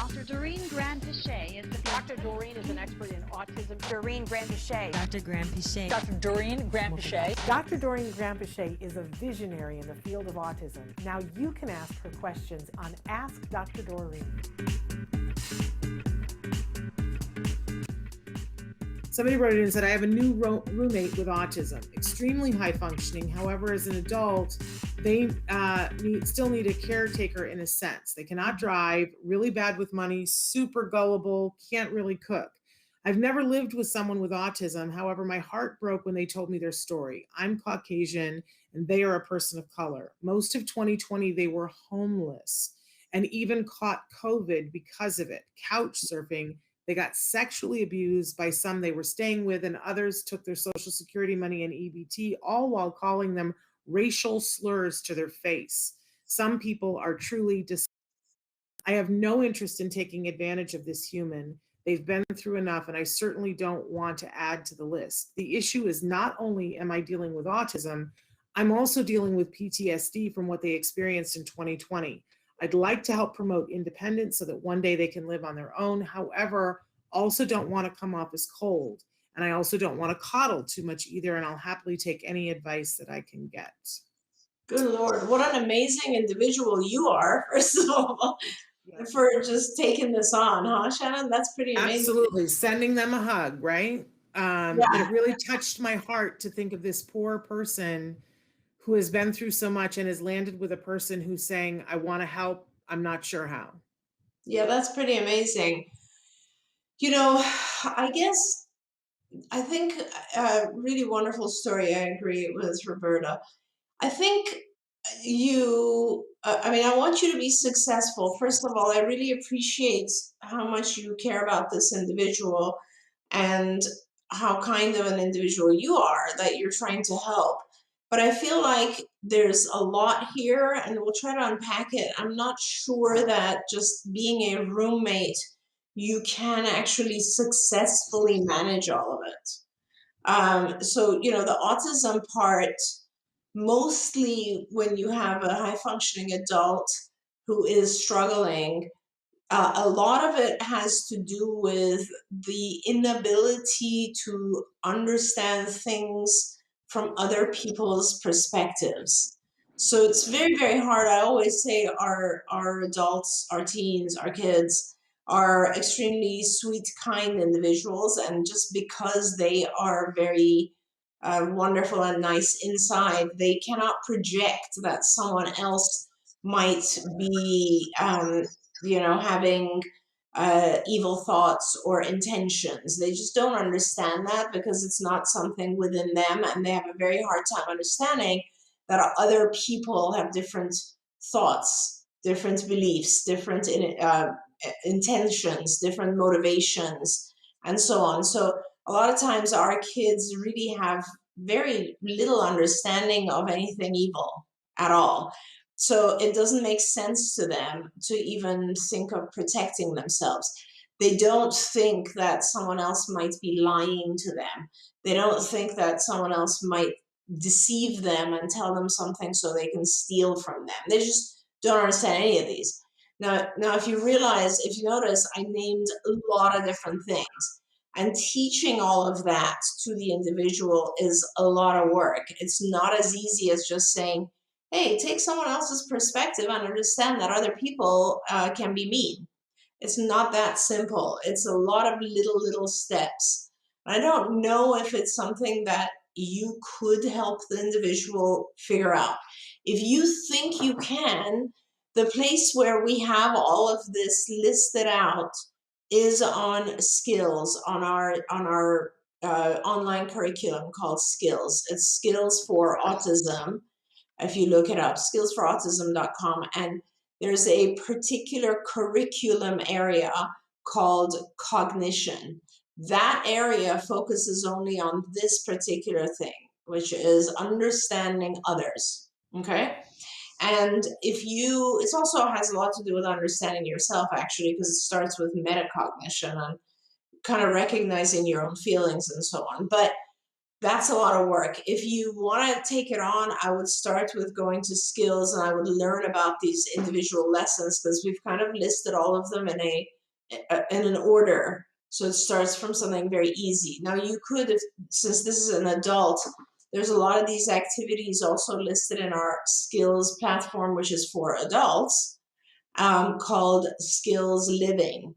Dr. Doreen Grand-Pichet is the Dr. Doreen is an expert in autism. Doreen Grand-Pichet. Dr. Grand-Pichet. Dr. Doreen Grand-Pichet. Dr. Doreen Grand-Pichet is a visionary in the field of autism. Now you can ask her questions on Ask Dr. Doreen. Somebody wrote in and said, I have a new roommate with autism, extremely high functioning. However, as an adult, they still need a caretaker in a sense. They cannot drive, really bad with money, super gullible, can't really cook. I've never lived with someone with autism. However, my heart broke when they told me their story. I'm Caucasian and they are a person of color. Most of 2020, they were homeless and even caught COVID because of it, couch surfing. They got sexually abused by some they were staying with, and others took their Social Security money and EBT, all while calling them racial slurs to their face. Some people are truly I have no interest in taking advantage of this human. They've been through enough, and I certainly don't want to add to the list. The issue is not only am I dealing with autism, I'm also dealing with PTSD from what they experienced in 2020. I'd like to help promote independence so that one day they can live on their own. However, also don't want to come off as cold. And I also don't want to coddle too much either. And I'll happily take any advice that I can get. Good Lord, what an amazing individual you are, first of all, for just taking this on, huh, Shannon? That's pretty amazing. Absolutely. Sending them a hug, right? It really touched my heart to think of this poor person who has been through so much and has landed with a person who's saying, I want to help, I'm not sure how. Yeah, that's pretty amazing. You know, I think a really wonderful story. I agree with Roberta. I think I want you to be successful. First of all, I really appreciate how much you care about this individual and how kind of an individual you are that you're trying to help. But I feel like there's a lot here and we'll try to unpack it. I'm not sure that just being a roommate, you can actually successfully manage all of it. So, the autism part, mostly when you have a high functioning adult who is struggling, a lot of it has to do with the inability to understand things from other people's perspectives. So it's very, very hard. I always say our adults, our teens, our kids are extremely sweet, kind individuals. And just because they are very wonderful and nice inside, they cannot project that someone else might be, having evil thoughts or intentions. They just don't understand that because it's not something within them, and they have a very hard time understanding that other people have different thoughts, different beliefs, different intentions, different motivations, and so on. So a lot of times our kids really have very little understanding of anything evil at all. So it doesn't make sense to them to even think of protecting themselves. They don't think that someone else might be lying to them. They don't think that someone else might deceive them and tell them something so they can steal from them. They just don't understand any of these. Now, if you notice, I named a lot of different things. And teaching all of that to the individual is a lot of work. It's not as easy as just saying, hey, take someone else's perspective and understand that other people can be mean. It's not that simple. It's a lot of little steps. I don't know if it's something that you could help the individual figure out. If you think you can, the place where we have all of this listed out is on Skills, on our online curriculum called Skills. It's Skills for Autism. If you look it up, skillsforautism.com, and there's a particular curriculum area called cognition. That area focuses only on this particular thing, which is understanding others, okay? And it also has a lot to do with understanding yourself, actually, because it starts with metacognition and kind of recognizing your own feelings and so on. But that's a lot of work. If you want to take it on, I would start with going to Skills and I would learn about these individual lessons because we've kind of listed all of them in a in an order. So it starts from something very easy. Now you could, since this is an adult, there's a lot of these activities also listed in our skills platform, which is for adults, called Skills Living.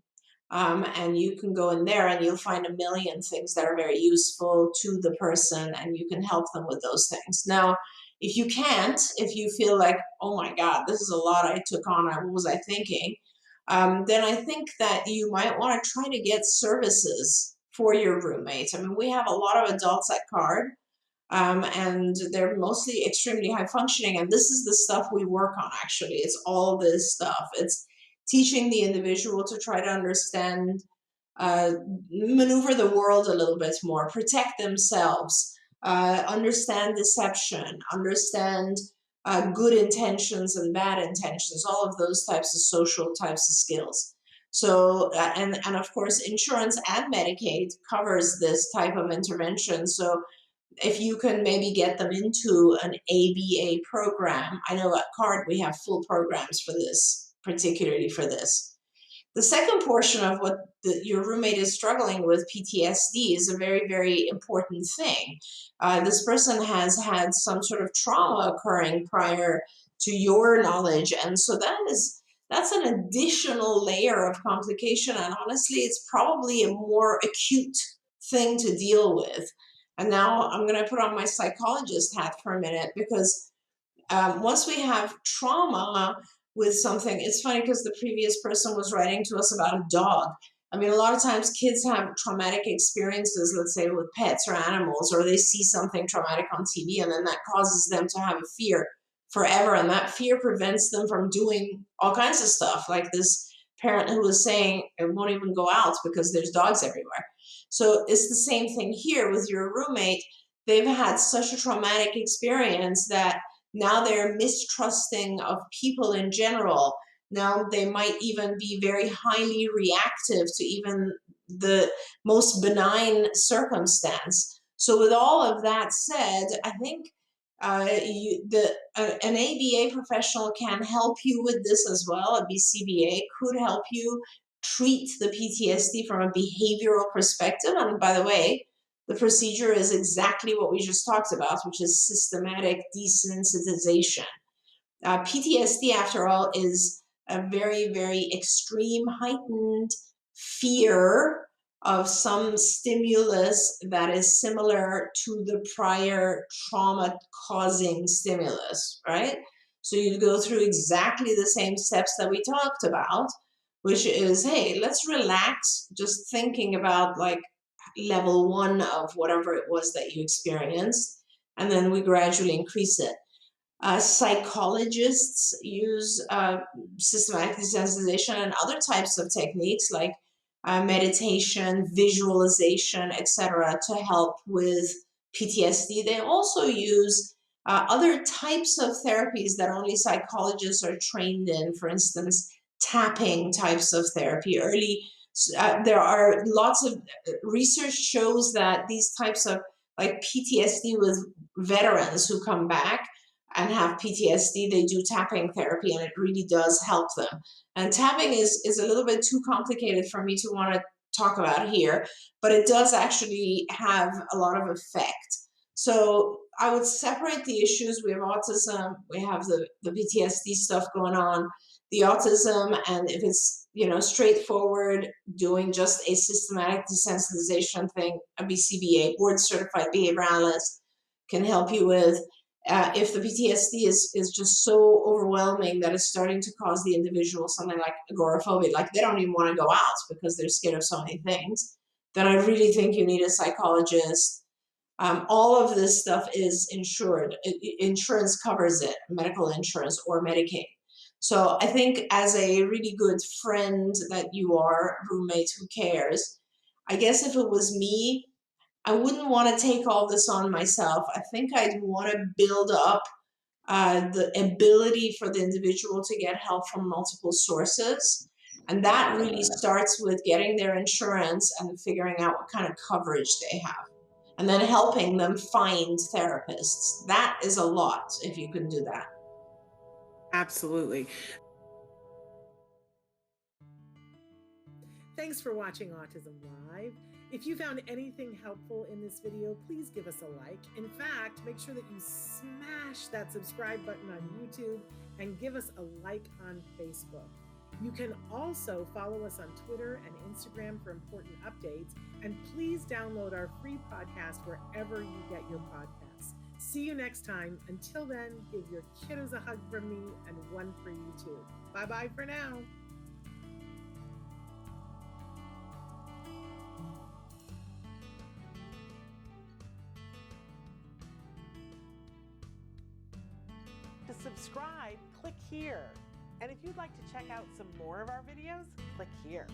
And you can go in there and you'll find a million things that are very useful to the person, and you can help them with those things. Now, if you can't, if you feel like, oh my God, this is a lot I took on, what was I thinking? Then I think that you might want to try to get services for your roommate. I mean, we have a lot of adults at CARD, and they're mostly extremely high functioning. And this is the stuff we work on, actually. It's all this stuff. It's teaching the individual to try to understand, maneuver the world a little bit more, protect themselves, understand deception, understand good intentions and bad intentions, all of those types of social types of skills. So, and of course, insurance and Medicaid covers this type of intervention. So if you can maybe get them into an ABA program, I know at CARD we have full programs for this, particularly for this. The second portion of what your roommate is struggling with, PTSD, is a very, very important thing. This person has had some sort of trauma occurring prior to your knowledge, and so that's an additional layer of complication, and honestly, it's probably a more acute thing to deal with. And now I'm going to put on my psychologist hat for a minute, because once we have trauma with something, it's funny because the previous person was writing to us about a dog. I mean, a lot of times kids have traumatic experiences, let's say with pets or animals, or they see something traumatic on TV, and then that causes them to have a fear forever. And that fear prevents them from doing all kinds of stuff, like this parent who was saying it won't even go out because there's dogs everywhere. So it's the same thing here with your roommate. They've had such a traumatic experience that now they're mistrusting of people in general. Now they might even be very highly reactive to even the most benign circumstance. So with all of that said, I think an ABA professional can help you with this as well. A BCBA could help you treat the PTSD from a behavioral perspective. And by the way, the procedure is exactly what we just talked about, which is systematic desensitization. PTSD, after all, is a very, very extreme heightened fear of some stimulus that is similar to the prior trauma-causing stimulus, right? So you go through exactly the same steps that we talked about, which is, hey, let's relax, just thinking about like level 1 of whatever it was that you experienced, and then we gradually increase it. Psychologists use systematic desensitization and other types of techniques like meditation, visualization, etc., to help with PTSD. They also use other types of therapies that only psychologists are trained in, for instance, tapping types of therapy. There are lots of research shows that these types of like PTSD with veterans who come back and have PTSD, they do tapping therapy, and it really does help them. And tapping is a little bit too complicated for me to want to talk about here, but it does actually have a lot of effect. So I would separate the issues. We have autism, we have the PTSD stuff going on, the autism, and if it's, straightforward, doing just a systematic desensitization thing, a BCBA, board certified behavioralist, can help you with. If the PTSD is just so overwhelming that it's starting to cause the individual something like agoraphobia, like they don't even want to go out because they're scared of so many things, then I really think you need a psychologist. All of this stuff is insured. Insurance covers it, medical insurance or Medicaid. So I think as a really good friend that you are, roommate who cares, I guess if it was me, I wouldn't want to take all this on myself. I think I'd want to build up the ability for the individual to get help from multiple sources. And that really starts with getting their insurance and figuring out what kind of coverage they have. And then helping them find therapists. That is a lot if you can do that. Absolutely. Thanks for watching Autism Live. If you found anything helpful in this video, please give us a like. In fact, make sure that you smash that subscribe button on YouTube and give us a like on Facebook. You can also follow us on Twitter and Instagram for important updates. And please download our free podcast wherever you get your podcasts. See you next time. Until then, give your kiddos a hug from me and one for you too. Bye-bye for now. To subscribe, click here. And if you'd like to check out some more of our videos, click here.